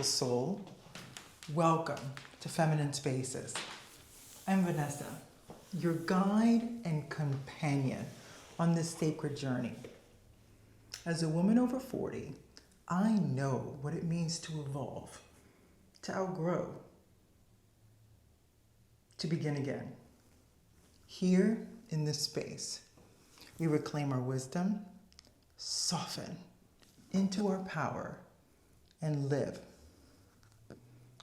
Soul. Welcome to Feminine Spaces. I'm Vanessa, your guide and companion on this sacred journey. As a woman over 40, I know what it means to evolve, to outgrow, to begin again. Here in this space, we reclaim our wisdom, soften into our power, and live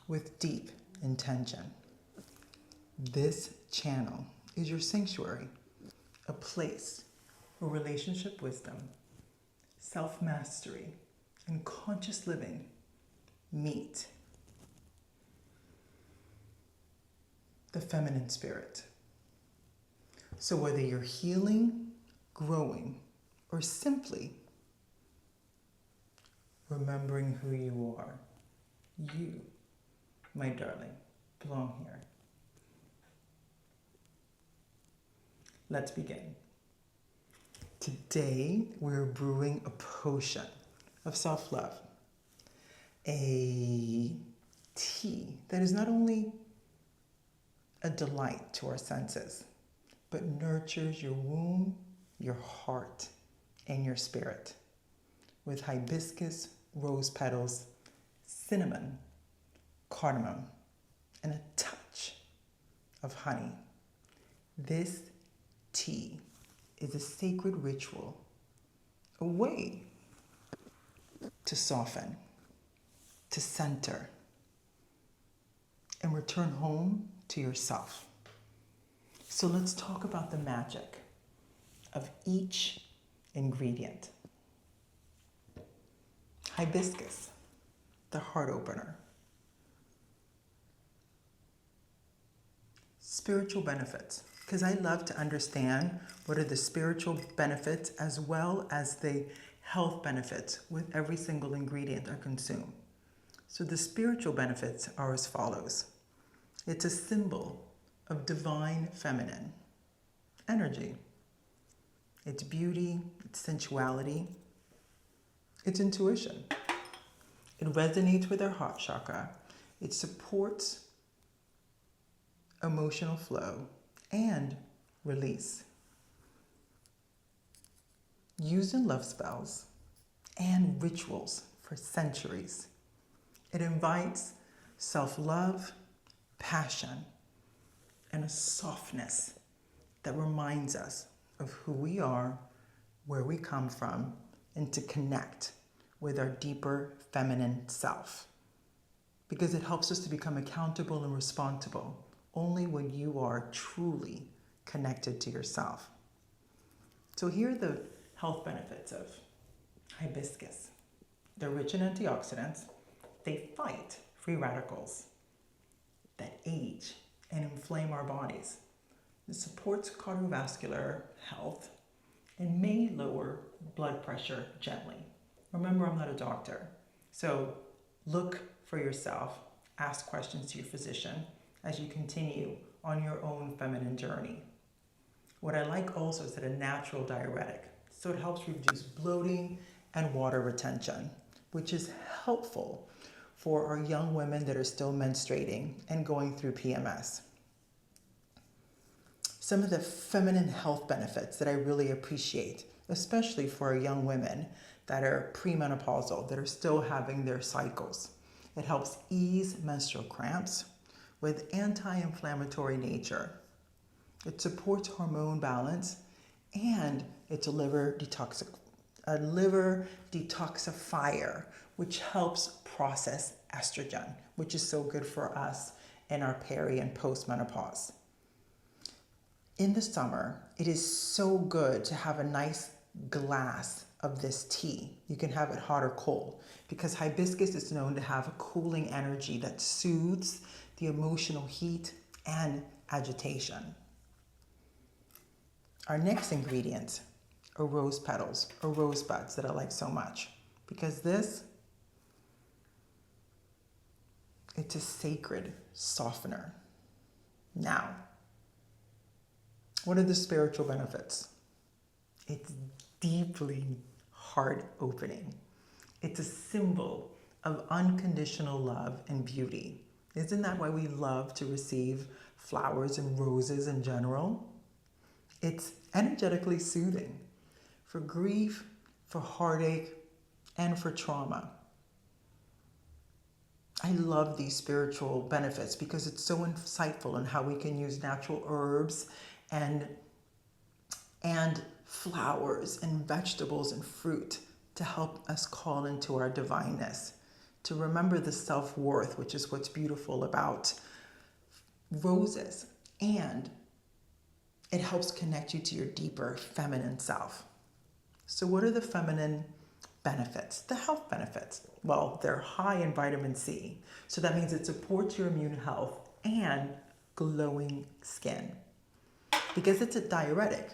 with deep intention. This channel is your sanctuary, a place where relationship wisdom, self-mastery, and conscious living meet. The feminine spirit. So whether you're healing, growing, or simply remembering who you are, you, my darling, belong here. Let's begin. Today, we're brewing a potion of self-love. A tea that is not only a delight to our senses, but nurtures your womb, your heart, and your spirit with hibiscus, rose petals, cinnamon, cardamom, and a touch of honey. This tea is a sacred ritual, a way to soften, to center, and return home to yourself. So let's talk about the magic of each ingredient. Hibiscus, the heart opener. Spiritual benefits, because I love to understand what are the spiritual benefits as well as the health benefits with every single ingredient I consume. So the spiritual benefits are as follows. It's a symbol of divine feminine energy. It's beauty, it's sensuality, it's intuition. It resonates with our heart chakra. It supports emotional flow and release. Used in love spells and rituals for centuries. It invites self-love, passion, and a softness that reminds us of who we are, where we come from, and to connect with our deeper feminine self. Because it helps us to become accountable and responsible only when you are truly connected to yourself. So here are the health benefits of hibiscus. They're rich in antioxidants. They fight free radicals that age and inflame our bodies. It supports cardiovascular health and may lower blood pressure gently. Remember, I'm not a doctor, so look for yourself, ask questions to your physician as you continue on your own feminine journey. What I like also is that a natural diuretic, so it helps reduce bloating and water retention, which is helpful for our young women that are still menstruating and going through PMS. Some of the feminine health benefits that I really appreciate, especially for our young women that are premenopausal, that are still having their cycles. It helps ease menstrual cramps with anti-inflammatory nature. It supports hormone balance, and it's a liver detoxifier, which helps process estrogen, which is so good for us in our peri and postmenopause. In the summer, it is so good to have a nice glass of this tea. You can have it hot or cold because hibiscus is known to have a cooling energy that soothes the emotional heat and agitation. Our next ingredient are rose petals or rosebuds that I like so much because it's a sacred softener. Now, what are the spiritual benefits? It's deeply heart opening. It's a symbol of unconditional love and beauty. Isn't that why we love to receive flowers and roses in general? It's energetically soothing for grief, for heartache, and for trauma. I love these spiritual benefits because it's so insightful in how we can use natural herbs and flowers and vegetables and fruit to help us call into our divineness, to remember the self-worth, which is what's beautiful about roses. And it helps connect you to your deeper feminine self. So what are the feminine benefits? The health benefits. Well, they're high in vitamin C. So that means it supports your immune health and glowing skin. Because it's a diuretic,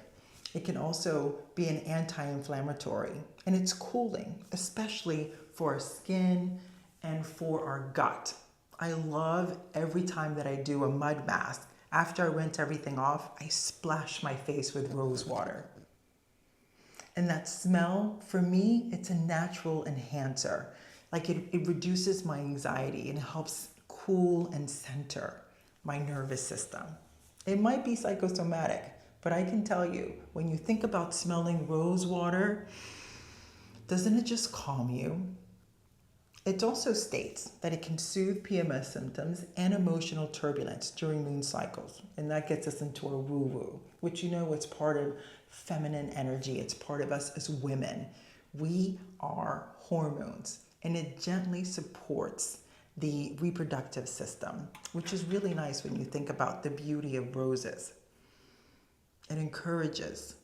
it can also be an anti-inflammatory, and it's cooling, especially for our skin and for our gut. I love every time that I do a mud mask. After I rinse everything off, I splash my face with rose water. And that smell, for me, it's a natural enhancer. Like it reduces my anxiety and helps cool and center my nervous system. It might be psychosomatic, but I can tell you, when you think about smelling rose water, doesn't it just calm you? It also states that it can soothe PMS symptoms and emotional turbulence during moon cycles. And that gets us into our woo-woo, which it's part of feminine energy. It's part of us as women. We are hormones, and it gently supports the reproductive system, which is really nice when you think about the beauty of roses. It encourages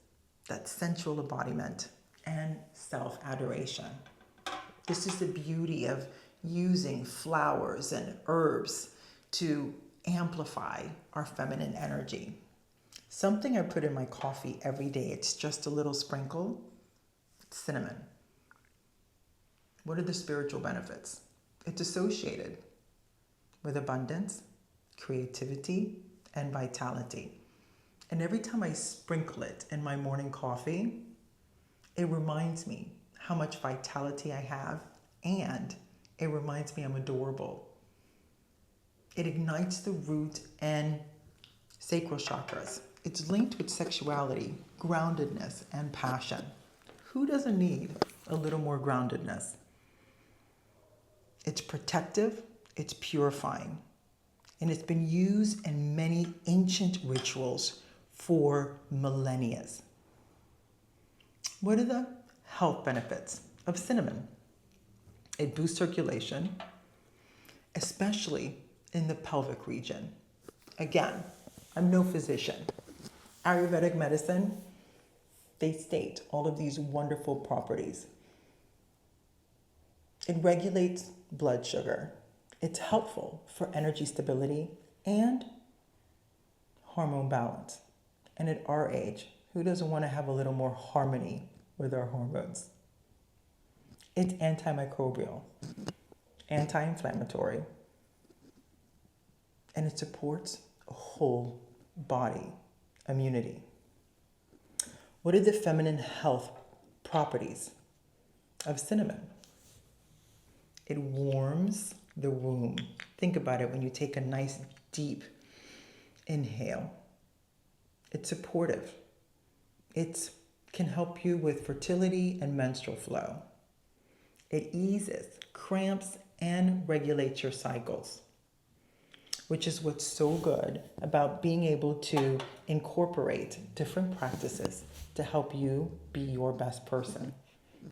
that sensual embodiment and self-adoration. This is the beauty of using flowers and herbs to amplify our feminine energy. Something I put in my coffee every day, it's just a little sprinkle, cinnamon. What are the spiritual benefits? It's associated with abundance, creativity, and vitality. And every time I sprinkle it in my morning coffee, it reminds me how much vitality I have, and it reminds me I'm adorable. It ignites the root and sacral chakras. It's linked with sexuality, groundedness, and passion. Who doesn't need a little more groundedness? It's protective, it's purifying, and it's been used in many ancient rituals for millennia. What are the health benefits of cinnamon? It boosts circulation, especially in the pelvic region. Again, I'm no physician. Ayurvedic medicine, they state all of these wonderful properties. It regulates blood sugar. It's helpful for energy stability and hormone balance. And at our age, who doesn't want to have a little more harmony with our hormones? It's antimicrobial, anti-inflammatory, and it supports a whole body immunity. What are the feminine health properties of cinnamon? It warms the womb. Think about it when you take a nice deep inhale. It's supportive. It can help you with fertility and menstrual flow. It eases cramps and regulates your cycles, which is what's so good about being able to incorporate different practices to help you be your best person.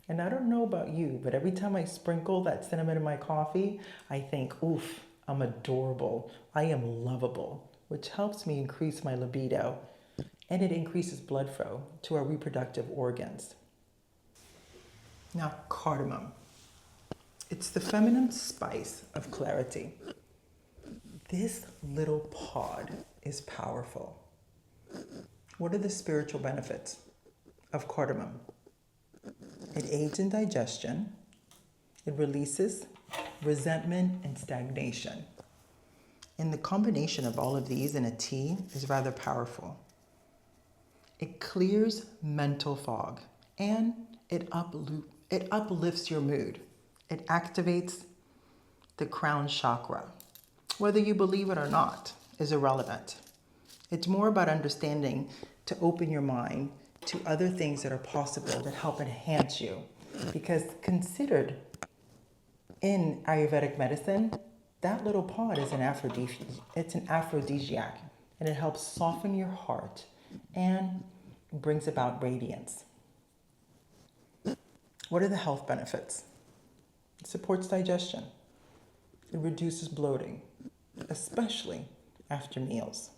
And I don't know about you, but every time I sprinkle that cinnamon in my coffee, I think, oof, I'm adorable. I am lovable, which helps me increase my libido, and it increases blood flow to our reproductive organs. Now, cardamom. It's the feminine spice of clarity. This little pod is powerful. What are the spiritual benefits of cardamom? It aids in digestion. It releases resentment and stagnation. And the combination of all of these in a tea is rather powerful. It clears mental fog, and it uplifts your mood. It activates the crown chakra. Whether you believe it or not is irrelevant. It's more about understanding to open your mind to other things that are possible that help enhance you. Because considered in Ayurvedic medicine, that little pod is an aphrodisiac. It's an aphrodisiac, and it helps soften your heart and brings about radiance. What are the health benefits? It supports digestion. It reduces bloating, especially after meals.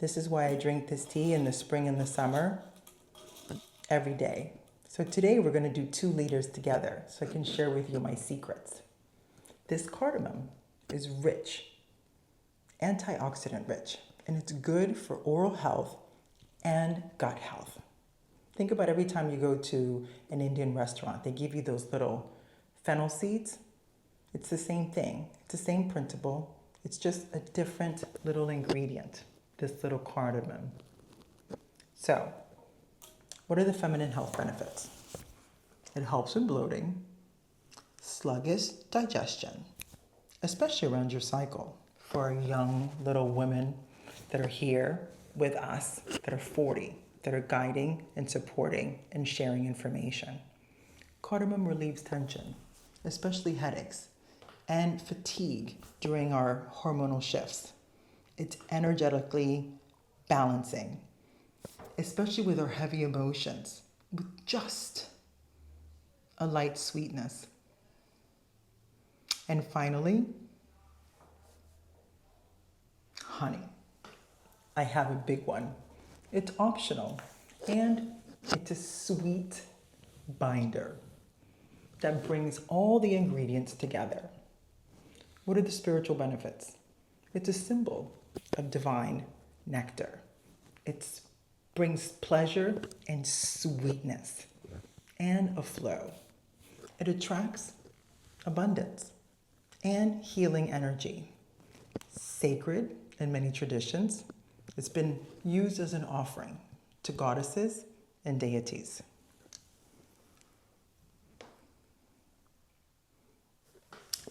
This is why I drink this tea in the spring and the summer every day. So today we're going to do 2 liters together so I can share with you my secrets. This cardamom is rich, antioxidant rich, and it's good for oral health and gut health. Think about every time you go to an Indian restaurant, they give you those little fennel seeds. It's the same thing. It's the same principle. It's just a different little ingredient, this little cardamom. So, what are the feminine health benefits? It helps with bloating, sluggish digestion, especially around your cycle. For our young little women that are here with us, that are 40, that are guiding and supporting and sharing information. Cardamom relieves tension, especially headaches and fatigue during our hormonal shifts. It's energetically balancing, especially with our heavy emotions, with just a light sweetness. And finally, honey. I have a big one. It's optional, and it's a sweet binder that brings all the ingredients together. What are the spiritual benefits? It's a symbol of divine nectar. It brings pleasure and sweetness and a flow. It attracts abundance and healing energy. Sacred in many traditions, it's been used as an offering to goddesses and deities.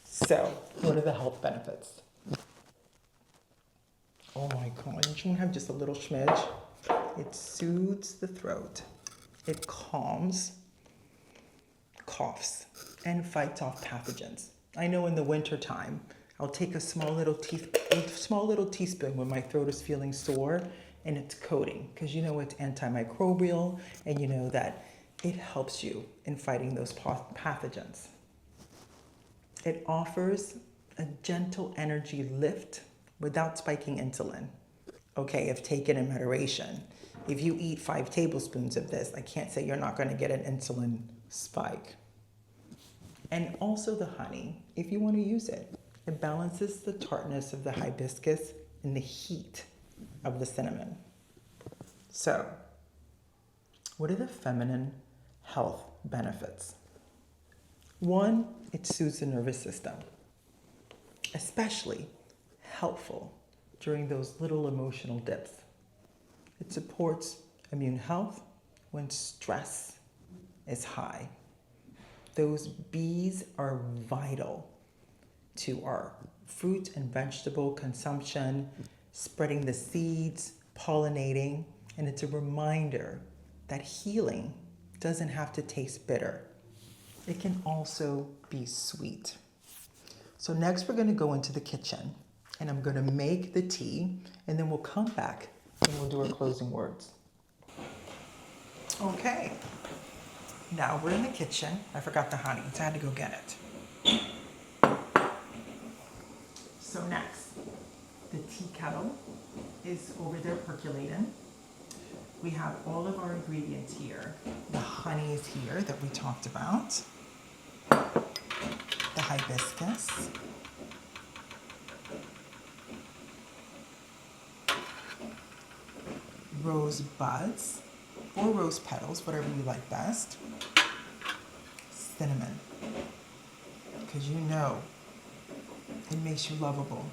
So, what are the health benefits? Oh my God, you shouldn't have just a little smidge. It soothes the throat. It calms coughs and fights off pathogens. I know in the winter time, I'll take a small little teaspoon when my throat is feeling sore, and it's coating, because you know it's antimicrobial, and you know that it helps you in fighting those pathogens. It offers a gentle energy lift without spiking insulin. Okay, if taken in moderation. If you eat 5 tablespoons of this, I can't say you're not going to get an insulin spike. And also the honey, if you want to use it. It balances the tartness of the hibiscus and the heat of the cinnamon. So, what are the feminine health benefits? 1, it soothes the nervous system, especially helpful during those little emotional dips. It supports immune health when stress is high. Those bees are vital to our fruit and vegetable consumption, spreading the seeds, pollinating, and it's a reminder that healing doesn't have to taste bitter. It can also be sweet. So next we're going to go into the kitchen, and I'm going to make the tea, and then we'll come back and we'll do our closing words. Okay, now we're in the kitchen. I forgot the honey, so I had to go get it. So next, the tea kettle is over there percolating. We have all of our ingredients here. The honey is here that we talked about. The hibiscus. Rose buds or rose petals, whatever you like best. Cinnamon, because you know it makes you lovable.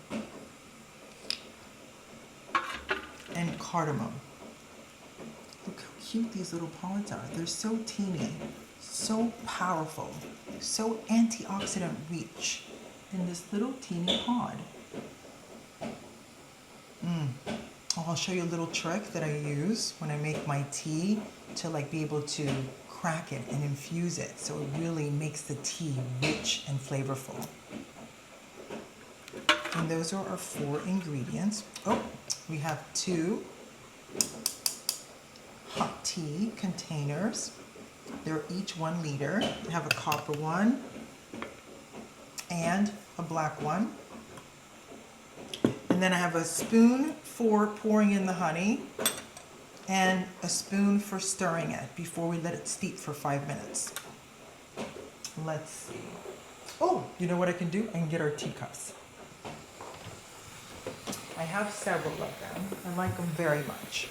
And cardamom. Look how cute these little pods are. They're so teeny, so powerful, so antioxidant rich, in this little teeny pod. I'll show you a little trick that I use when I make my tea to like be able to crack it and infuse it so it really makes the tea rich and flavorful. And those are our 4 ingredients. Oh, we have 2 hot tea containers. They're each 1 liter. I have a copper one and a black one. And then I have a spoon for pouring in the honey and a spoon for stirring it before we let it steep for 5 minutes. Let's see. Oh, you know what I can do? I can get our teacups. I have several of them. I like them very much.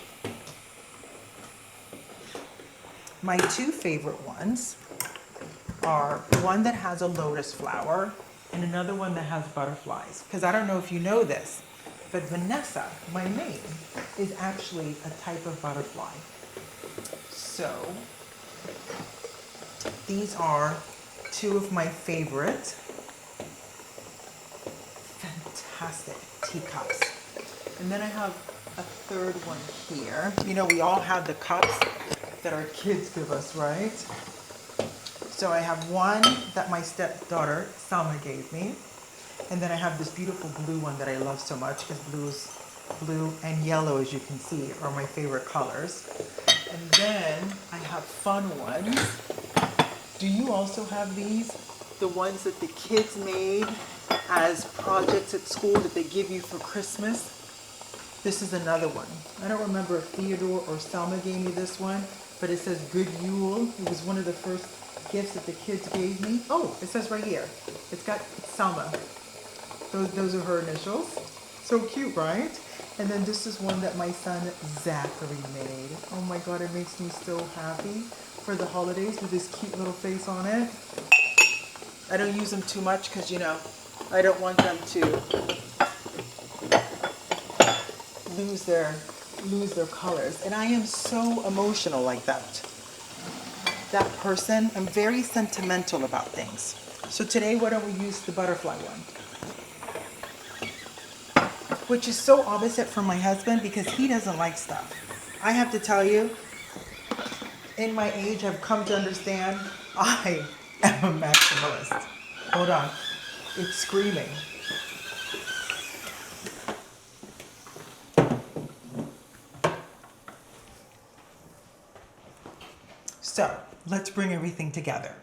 My 2 favorite ones are one that has a lotus flower and another one that has butterflies. Because I don't know if you know this, but Vanessa, my name, is actually a type of butterfly. So these are 2 of my favorite fantastic teacups. And then I have a 3rd one here. You know, we all have the cups that our kids give us, right? So I have one that my stepdaughter, Selma, gave me. And then I have this beautiful blue one that I love so much because blue and yellow, as you can see, are my favorite colors. And then I have fun ones. Do you also have these? The ones that the kids made as projects at school that they give you for Christmas? This is another one. I don't remember if Theodore or Selma gave me this one, but it says Good Yule. It was one of the first gifts that the kids gave me. Oh, it says right here. It's got Selma. Those are her initials. So cute, right? And then this is one that my son Zachary made. Oh my God, it makes me so happy for the holidays with this cute little face on it. I don't use them too much because, you know, I don't want them to lose their colors. And I am so emotional like that. That person, I'm very sentimental about things. So today, why don't we use the butterfly one? Which is so opposite from my husband because he doesn't like stuff. I have to tell you, in my age, I've come to understand I am a maximalist. Hold on, it's screaming. So let's bring everything together.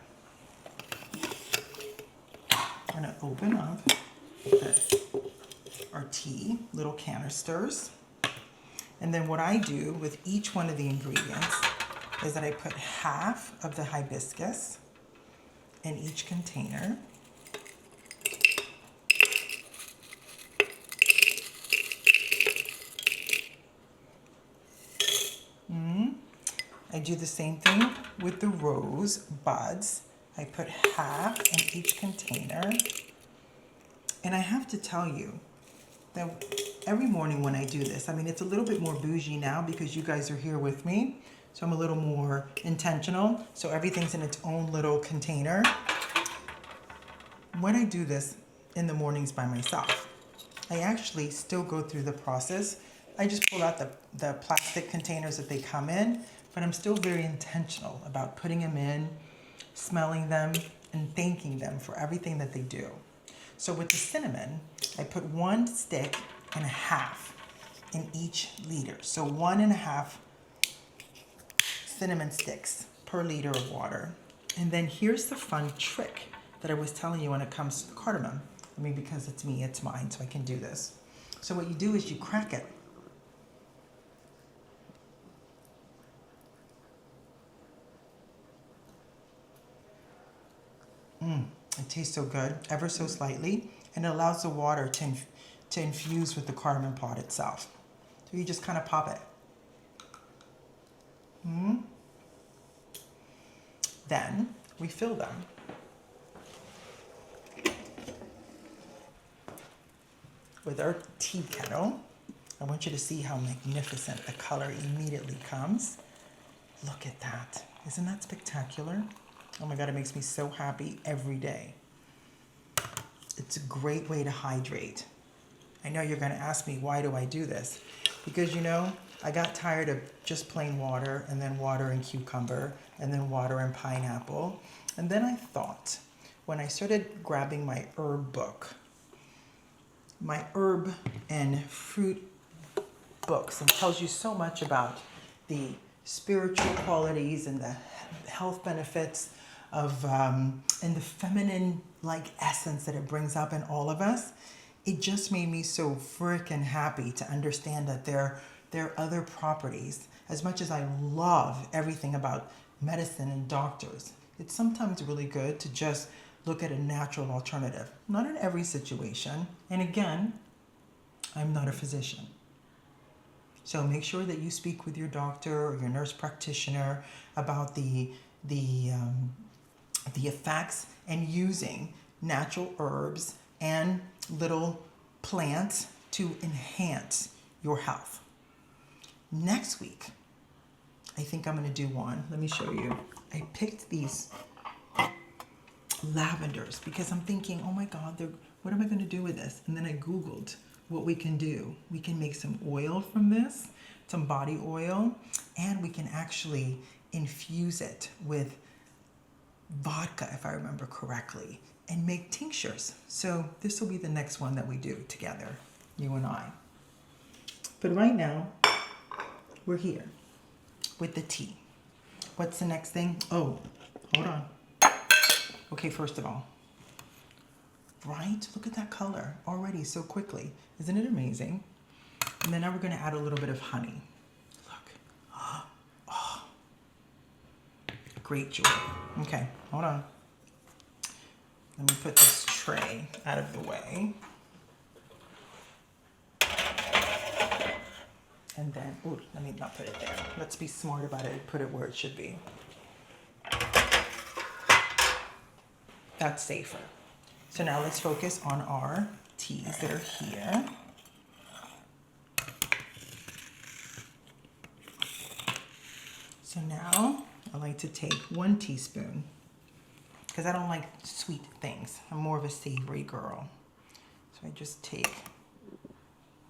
I'm gonna open up our tea, little canisters. And then what I do with each one of the ingredients is that I put half of the hibiscus in each container. I do the same thing with the rose buds. I put half in each container. And I have to tell you that every morning when I do this, I mean, it's a little bit more bougie now because you guys are here with me. So I'm a little more intentional. So everything's in its own little container. When I do this in the mornings by myself, I actually still go through the process. I just pull out the plastic containers that they come in, but I'm still very intentional about putting them in, smelling them, and thanking them for everything that they do. So with the cinnamon, I put 1.5 sticks in each liter. So 1.5 cinnamon sticks per liter of water. And then here's the fun trick that I was telling you when it comes to the cardamom. I mean, because it's me, it's mine, so I can do this. So what you do is you crack it. It tastes so good, ever so slightly, and it allows the water to infuse with the cardamom pod itself. So you just kind of pop it. Then we fill them. With our tea kettle. I want you to see how magnificent the color immediately comes. Look at that. Isn't that spectacular? Oh my God, it makes me so happy every day. It's It's a great way to hydrate. I know you're going to ask me, why do I do this? Because, you know, I got tired of just plain water and then water and cucumber and then water and pineapple. And then I thought, when I started grabbing my herb book, my herb and fruit books, and tells you so much about the spiritual qualities and the health benefits of and the feminine like essence that it brings up in all of us. It just made me so freaking happy to understand that there are other properties. As much as I love everything about medicine and doctors, it's sometimes really good to just look at a natural alternative. Not in every situation. And again, I'm not a physician. So make sure that you speak with your doctor or your nurse practitioner about the effects and using natural herbs and little plants to enhance your health. Next week, I think I'm going to do one. Let me show you. I picked these lavenders because I'm thinking, oh my God, what am I going to do with this? And then I Googled what we can do. We can make some oil from this, some body oil, and we can actually infuse it with vodka, if I remember correctly, and make tinctures. So this will be the next one that we do together, you and I. But right now, we're here with the tea. What's the next thing? Oh, hold on. Okay, first of all, right? Look at that color already so quickly. Isn't it amazing? And then now we're going to add a little bit of honey. Look. Oh, great joy. Okay, hold on. Let me put this tray out of the way. And then, ooh, let me not put it there. Let's be smart about it. Put it where it should be. That's safer. So now let's focus on our teas that are here. So now I like to take 1 teaspoon because I don't like sweet things. I'm more of a savory girl. So I just take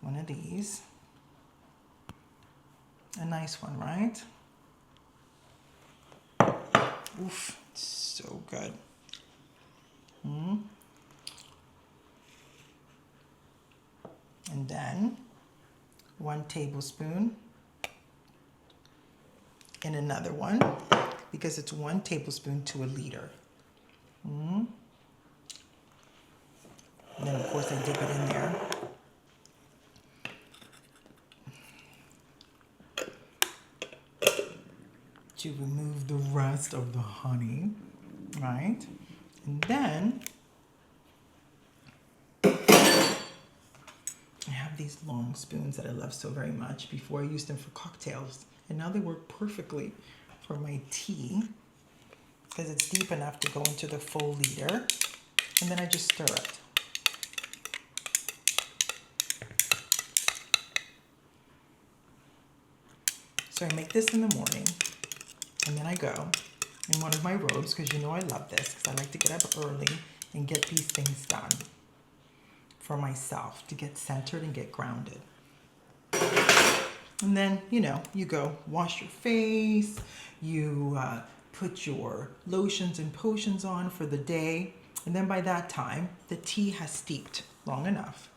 one of these. A nice one, right? Oof, it's so good. And then 1 tablespoon in another one because it's 1 tablespoon to a liter. And then of course I dip it in there. To remove the rest of the honey, right? And then I have these long spoons that I love so very much. Before I used them for cocktails, and now they work perfectly for my tea because it's deep enough to go into the full liter. And then I just stir it. So I make this in the morning, and then I go in one of my robes, because you know I love this, because I like to get up early and get these things done for myself, to get centered and get grounded. And then, you know, you go wash your face, you put your lotions and potions on for the day, and then by that time, the tea has steeped long enough.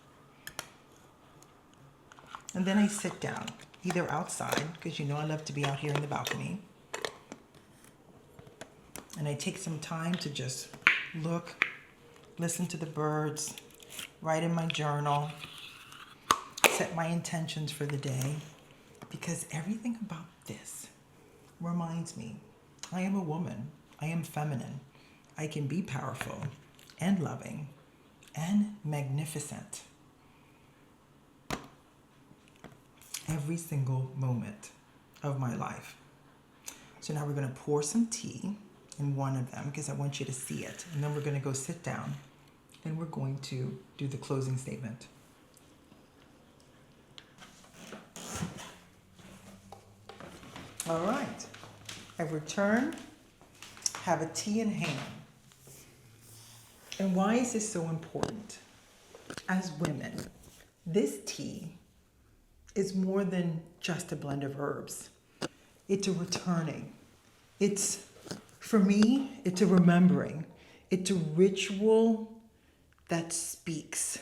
And then I sit down, either outside, because you know I love to be out here in the balcony, and I take some time to just look, listen to the birds, write in my journal, set my intentions for the day, because everything about this reminds me, I am a woman, I am feminine, I can be powerful and loving and magnificent every single moment of my life. So now we're going to pour some tea in one of them because I want you to see it. And then we're going to go sit down and we're going to do the closing statement. All right. I return, have a tea in hand. And why is this so important? As women, this tea is more than just a blend of herbs. It's a returning. For me, it's a remembering. It's a ritual that speaks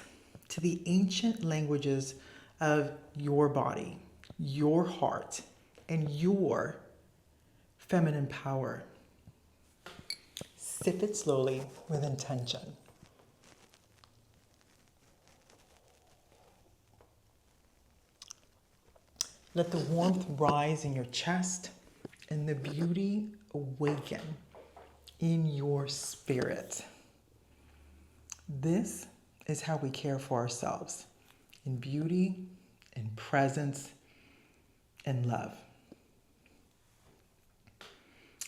to the ancient languages of your body, your heart, and your feminine power. Sip it slowly with intention. Let the warmth rise in your chest and the beauty awaken in your spirit. This is how we care for ourselves in beauty, in presence, and love.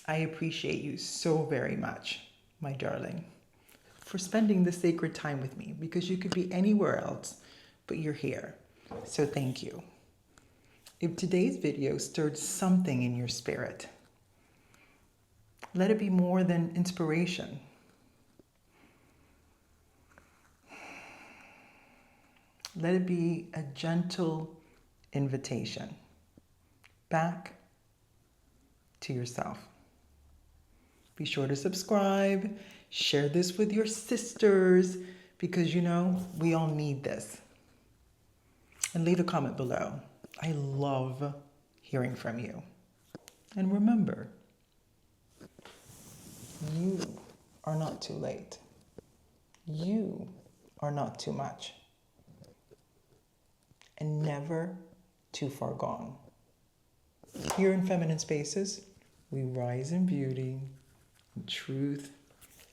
I appreciate you so very much, my darling, for spending this sacred time with me, because you could be anywhere else, but you're here. So thank you. If today's video stirred something in your spirit, let it be more than inspiration. Let it be a gentle invitation back to yourself. Be sure to subscribe, share this with your sisters, because we all need this. And leave a comment below. I love hearing from you. And remember, you are not too late. You are not too much. And never too far gone. Here in Feminine Spaces, we rise in beauty, in truth,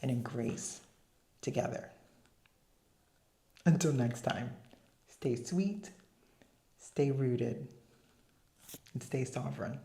and in grace together. Until next time, stay sweet, stay rooted, and stay sovereign.